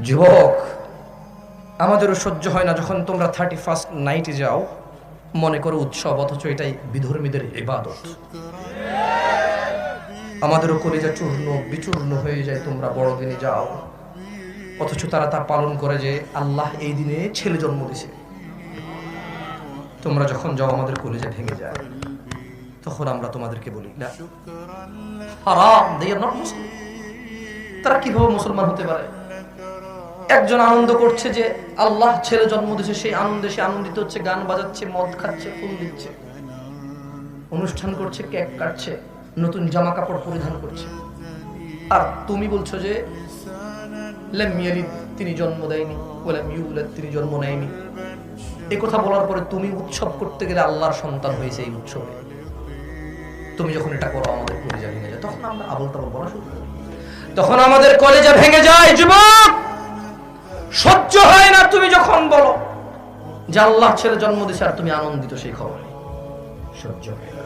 যুবক, আমাদেরও সহ্য হয় না যখন তোমরা 31st নাইটে যাও, মনে করো উৎসব, অথচ এটাই বিধর্মীদের ইবাদত। আমাদেরও কলিজা চূর্ণ বিচূর্ণ হয়ে যায় তোমরা বড়দিনে যাও, অথচ তারা তা পালন করে যে আল্লাহ এই দিনে ছেলে জন্ম দিছে। তোমরা যখন যাও আমাদের কলিজা ভেঙে যায়, তখন আমরা তোমাদেরকে বলি না, হারাম, they are not Muslim। তারা কিভাবে মুসলমান হতে পারে? একজন আনন্দ করছে যে আল্লাহ ছেলে জন্ম দিয়েছে, সেই আনন্দে সে আনন্দিত হচ্ছে, গান বাজাচ্ছে, মদ খাচ্ছে, ফুল দিচ্ছে, অনুষ্ঠান করছে, কেক কাটছে, নতুন জামা কাপড় পরিধান করছে। আর তুমি বলছো যে লাম ইয়ালিদ, তিনি জন্ম দেয়নি, ওয়ালাম ইউলাদ, তিনি জন্ম নেয়নি। এই কথা বলার পরে তুমি উৎসব করতে গেলে আল্লাহর সন্তান হয়েছে এই উৎসবে। তুমি যখন এটা করো আমাদের কলিজা ভেঙে যায়, তখন আমরা আবল তাবল বলা শুরু করি, তখন আমাদের কলিজা ভেঙে যায়। যুবক, সহ্য হয় না তুমি যখন বলো যে আল্লাহ ছেলে জন্ম দিয়েছে আর তুমি আনন্দিত সেই খবরে, সহ্য হয় না।